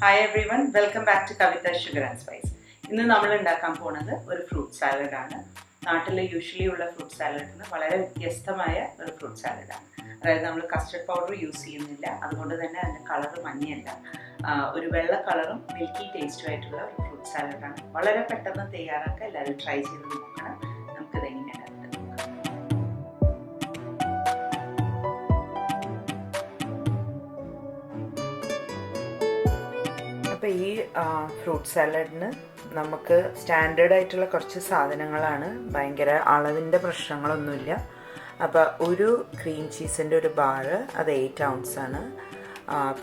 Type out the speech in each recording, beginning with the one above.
Hi everyone, welcome back to Kavitha sugar and spice. ഇന്ന് നമ്മൾ ഉണ്ടാക്കാൻ പോകുന്നത് ഒരു ഫ്രൂട്ട് സാലഡാണ്. നാട്ടിൽ യൂഷ്വലി ഉള്ള ഫ്രൂട്ട് സാലഡിന് വളരെ വ്യത്യസ്തമായ ഒരു ഫ്രൂട്ട് സാലഡാണ്. അതായത് നമ്മൾ കസ്റ്റർഡ് പൗഡർ യൂസ് ചെയ്യുന്നില്ല, അതുകൊണ്ട് തന്നെ അതിൻ്റെ കളർ മഞ്ഞയല്ല, ഒരു വെള്ള കളറും മിൽക്കി ടേസ്റ്റും ആയിട്ടുള്ള ഒരു ഫ്രൂട്ട് സാലഡാണ്. വളരെ പെട്ടെന്ന് തയ്യാറാക്കുക, എല്ലാവരും ട്രൈ ചെയ്ത് നോക്കണം. നമുക്കിത് എങ്ങനെയാണ് അപ്പോൾ ഈ ഫ്രൂട്ട് സാലഡിന് നമുക്ക് സ്റ്റാൻഡേർഡ് ആയിട്ടുള്ള കുറച്ച് സാധനങ്ങളാണ്. ഭയങ്കര അളവിൻ്റെ പ്രശ്നങ്ങളൊന്നുമില്ല. അപ്പോൾ ഒരു ക്രീം ചീസിൻ്റെ ഒരു ബാറ്, അത് 8 ounce,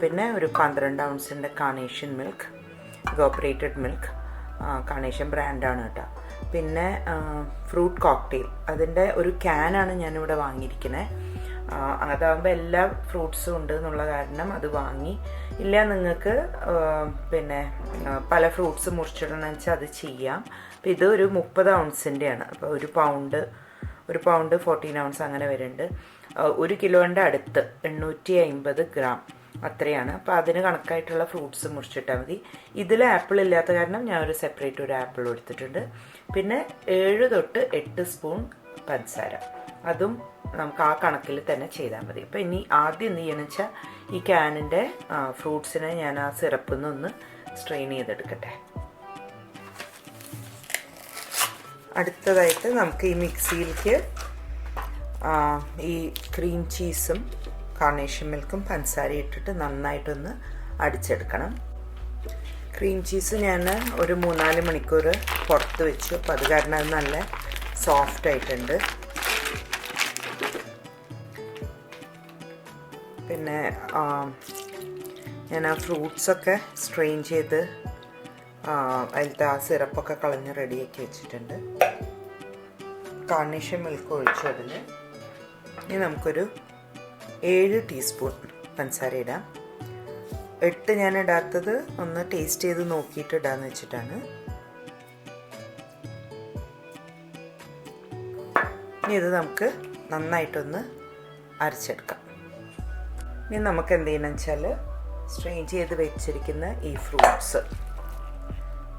പിന്നെ ഒരു 12 ounce Carnation milk, evaporated milk, Carnation ബ്രാൻഡാണ് കേട്ടോ. പിന്നെ ഫ്രൂട്ട് കോക്ടെയിൽ, അതിൻ്റെ ഒരു ക്യാനാണ് ഞാനിവിടെ വാങ്ങിയിരിക്കുന്നത്. അതാകുമ്പോൾ എല്ലാ ഫ്രൂട്ട്സും ഉണ്ട് എന്നുള്ള കാരണം അത് വാങ്ങി. ഇല്ല നിങ്ങൾക്ക് പിന്നെ പല ഫ്രൂട്ട്സ് മുറിച്ചിടണമെന്ന് വെച്ചാൽ അത് ചെയ്യാം. അപ്പോൾ ഇത് ഒരു 30 ounce-ൻ്റെയാണ്. അപ്പോൾ ഒരു പൗണ്ട് 14 ounce അങ്ങനെ വരുന്നുണ്ട്. 1 കിലോൻ്റെ അടുത്ത് 850 gram അത്രയാണ്. അപ്പോൾ അതിന് കണക്കായിട്ടുള്ള ഫ്രൂട്ട്സ് മുറിച്ചിട്ടാൽ മതി. ഇതിൽ ആപ്പിൾ ഇല്ലാത്ത കാരണം ഞാൻ ഒരു സെപ്പറേറ്റ് ഒരു ആപ്പിൾ എടുത്തിട്ടുണ്ട്. പിന്നെ 7 തൊട്ട് 8 സ്പൂൺ പഞ്ചസാര, അതും നമുക്ക് ആ കണക്കിൽ തന്നെ ചെയ്താൽ മതി. അപ്പോൾ ഇനി ആദ്യം എന്ത് ചെയ്യണമെന്ന് വെച്ചാൽ ഈ ക്യാനിൻ്റെ ഫ്രൂട്ട്സിനെ ഞാൻ ആ സിറപ്പിൽ നിന്നൊന്ന് സ്ട്രെയിൻ ചെയ്തെടുക്കട്ടെ. അടുത്തതായിട്ട് നമുക്ക് ഈ മിക്സിയിലേക്ക് ഈ ക്രീം ചീസും കാർണേഷൻ മിൽക്കും പഞ്ചസാര ഇട്ടിട്ട് നന്നായിട്ടൊന്ന് അടിച്ചെടുക്കണം. ക്രീം ചീസ് ഞാൻ ഒരു 3-4 മണിക്കൂർ പുറത്ത് വെച്ചു. അപ്പോൾ അത് കാരണം അത് നല്ല സോഫ്റ്റ് ആയിട്ടുണ്ട്. പിന്നെ ഞാൻ ആ ഫ്രൂട്ട്സൊക്കെ സ്ട്രെയിൻ ചെയ്ത് അതിലത്തെ ആ സിറപ്പൊക്കെ കളഞ്ഞ് റെഡിയാക്കി വെച്ചിട്ടുണ്ട്. കാർണേഷൻ മിൽക്ക് ഒഴിച്ചു അതിൽ. ഇനി നമുക്കൊരു 7 ടീസ്പൂൺ പഞ്ചസാര ഇടാം. 8 ഞാൻ ഇടാത്തത് ഒന്ന് ടേസ്റ്റ് ചെയ്ത് നോക്കിയിട്ട് ഇടാന്ന് വെച്ചിട്ടാണ്. ഇനി ഇത് നമുക്ക് നന്നായിട്ടൊന്ന് അരച്ചെടുക്കാം. ഇനി നമുക്ക് എന്ത് ചെയ്യണമെന്ന് വെച്ചാൽ സ്ട്രെയിൻ ചെയ്ത് വെച്ചിരിക്കുന്ന ഈ ഫ്രൂട്ട്സ്,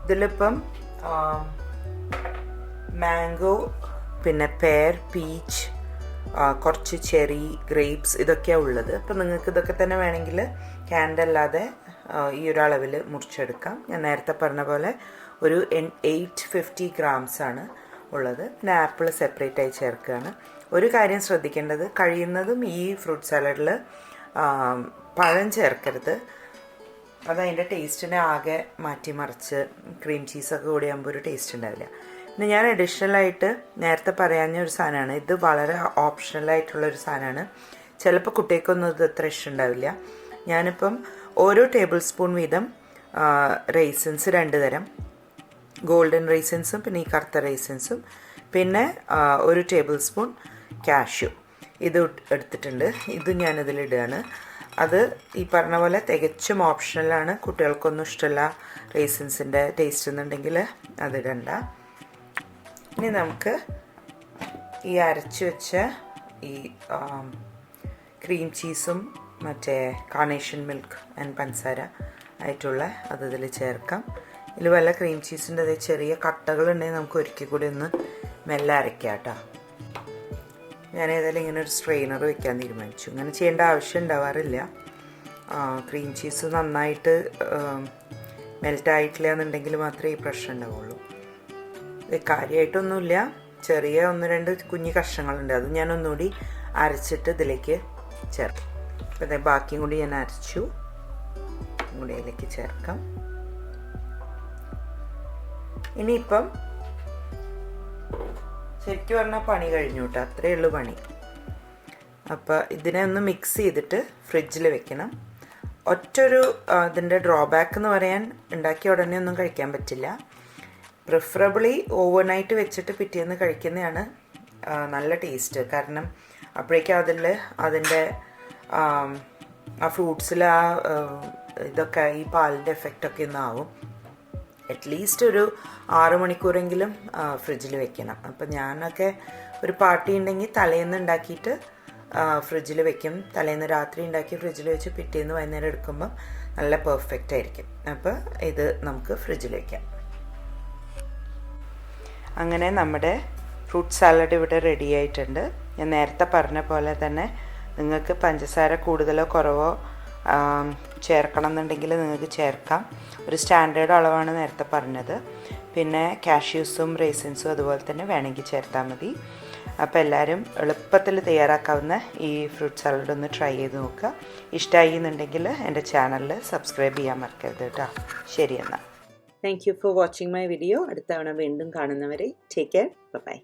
ഇതിലിപ്പം മാംഗോ, പിന്നെ പെയർ, പീച്ച്, കുറച്ച് ചെറി, ഗ്രേപ്സ്, ഇതൊക്കെയാണ് ഉള്ളത്. അപ്പം നിങ്ങൾക്ക് ഇതൊക്കെ തന്നെ വേണമെങ്കിൽ ക്യാൻഡല്ലാതെ ഈ ഒരു അളവിൽ മുറിച്ചെടുക്കാം. ഞാൻ നേരത്തെ പറഞ്ഞ പോലെ ഒരു 850 grams ഉള്ളത്. പിന്നെ ആപ്പിൾ സെപ്പറേറ്റ് ആയി ചേർക്കുകയാണ്. ഒരു കാര്യം ശ്രദ്ധിക്കേണ്ടത്, കഴിയുന്നതും ഈ ഫ്രൂട്ട് സാലഡിൽ പഴം ചേർക്കരുത്. അതതിൻ്റെ ടേസ്റ്റിനെ ആകെ മാറ്റിമറിച്ച് ക്രീം ചീസൊക്കെ കൂടി ആകുമ്പോൾ ഒരു ടേസ്റ്റ് ഉണ്ടാവില്ല. പിന്നെ ഞാൻ അഡീഷണലായിട്ട് നേരത്തെ പറയാഞ്ഞ ഒരു സാധനമാണ്, ഇത് വളരെ ഓപ്ഷണലായിട്ടുള്ളൊരു സാധനമാണ്. ചിലപ്പോൾ കുട്ടികൾക്കൊന്നും ഇത് അത്ര ഇഷ്ടമുണ്ടാവില്ല. ഞാനിപ്പം ഓരോ ടേബിൾ സ്പൂൺ വീതം റൈസിൻസ് 2 തരം, ഗോൾഡൻ റൈസിൻസും പിന്നെ ഈ കറുത്ത റൈസിൻസും, പിന്നെ 1 ടേബിൾ സ്പൂൺ കാഷ്യൂ, ഇത് എടുത്തിട്ടുണ്ട്. ഇത് ഞാനിതിലിടുകയാണ്. അത് ഈ പറഞ്ഞ പോലെ തികച്ചും ഓപ്ഷണലാണ്. കുട്ടികൾക്കൊന്നും ഇഷ്ടമല്ല റൈസിൻസിൻ്റെ ടേസ്റ്റ് എന്നുണ്ടെങ്കിൽ അതിടണ്ട. ഇനി നമുക്ക് ഈ അരച്ച് വെച്ച ഈ ക്രീം ചീസും മറ്റേ കാർണേഷൻ മിൽക്ക് ആൻഡ് പഞ്ചസാര ആയിട്ടുള്ള അത് ഇതിൽ ചേർക്കാം. ഇതിൽ വല്ല ക്രീം ചീസിൻ്റെ അതേ ചെറിയ കട്ടകളുണ്ടെങ്കിൽ നമുക്ക് ഒരിക്കൽ കൂടി ഒന്ന് മെല്ലെ അരയ്ക്കാം കേട്ടോ. ഞാൻ ഏതായാലും ഇങ്ങനെ ഒരു സ്ട്രെയിനർ വെക്കാൻ തീരുമാനിച്ചു. ഇങ്ങനെ ചെയ്യേണ്ട ആവശ്യം ഉണ്ടാവാറില്ല. ക്രീം ചീസ് നന്നായിട്ട് മെൽറ്റായിട്ടില്ല എന്നുണ്ടെങ്കിൽ മാത്രമേ ഈ പ്രശ്നം ഉണ്ടാവുള്ളൂ. കാര്യമായിട്ടൊന്നുമില്ല, ചെറിയ 1-2 കുഞ്ഞു കഷ്ണങ്ങളുണ്ട്. അത് ഞാൻ ഒന്നുകൂടി അരച്ചിട്ട് ഇതിലേക്ക് ചേർക്കും. അപ്പോൾ അതേ ബാക്കിയും കൂടി ഞാൻ അരച്ചു, കൂടി അതിലേക്ക് ചേർക്കാം. ഇനിയിപ്പം ശരിക്കും പറഞ്ഞാൽ പണി കഴിഞ്ഞു കേട്ടോ, അത്രയേ ഉള്ളൂ പണി. അപ്പോൾ ഇതിനെ ഒന്ന് മിക്സ് ചെയ്തിട്ട് ഫ്രിഡ്ജിൽ വെക്കണം. ഒറ്റൊരു ഇതിൻ്റെ ഡ്രോബാക്ക് എന്ന് പറയാൻ, ഉണ്ടാക്കിയ ഉടനെ ഒന്നും കഴിക്കാൻ പറ്റില്ല. പ്രിഫറബിളി ഓവർനൈറ്റ് വെച്ചിട്ട് പിറ്റേന്ന് കഴിക്കുന്നതാണ് നല്ല ടേസ്റ്റ്. കാരണം അപ്പോഴേക്കും അതിൻ്റെ ആ ഫ്രൂട്ട്സിൽ ഇതൊക്കെ ഈ പാലിൻ്റെ എഫക്റ്റൊക്കെ ഒന്നാവും. അറ്റ്ലീസ്റ്റ് ഒരു 6 മണിക്കൂറെങ്കിലും ഫ്രിഡ്ജിൽ വെക്കണം. അപ്പം ഞാനൊക്കെ ഒരു പാർട്ടി ഉണ്ടെങ്കിൽ തലേന്ന് ഉണ്ടാക്കിയിട്ട് ഫ്രിഡ്ജിൽ വെക്കും. തലേന്ന് രാത്രി ഉണ്ടാക്കി ഫ്രിഡ്ജിൽ വെച്ച് പിറ്റേന്ന് വൈകുന്നേരം എടുക്കുമ്പം നല്ല പെർഫെക്റ്റ് ആയിരിക്കും. അപ്പോൾ ഇത് നമുക്ക് ഫ്രിഡ്ജിൽ വയ്ക്കാം. അങ്ങനെ നമ്മുടെ ഫ്രൂട്ട് സാലഡ് ഇവിടെ റെഡി ആയിട്ടുണ്ട്. ഞാൻ നേരത്തെ പറഞ്ഞ പോലെ തന്നെ നിങ്ങൾക്ക് പഞ്ചസാര കൂടുതലോ കുറവോ ചേർക്കണം എന്നുണ്ടെങ്കിൽ നിങ്ങൾക്ക് ചേർക്കാം. ഒരു സ്റ്റാൻഡേർഡ് അളവാണ് നേരത്തെ പറഞ്ഞത്. പിന്നെ കാഷ്യൂസും റേസിൻസും അതുപോലെ തന്നെ വേണമെങ്കിൽ ചേർത്താൽ മതി. അപ്പോൾ എല്ലാവരും എളുപ്പത്തിൽ തയ്യാറാക്കാവുന്ന ഈ ഫ്രൂട്ട് സാലഡ് ഒന്ന് ട്രൈ ചെയ്ത് നോക്കുക. ഇഷ്ടമായി എന്നുണ്ടെങ്കിൽ എൻ്റെ ചാനലിൽ സബ്സ്ക്രൈബ് ചെയ്യാൻ മറക്കരുത് കേട്ടോ. ശരി എന്നാൽ. Thank you for watching my video. അടുത്ത തവണ വീണ്ടും കാണുന്നവരെ ടേക്ക് കെയർ. ബൈ.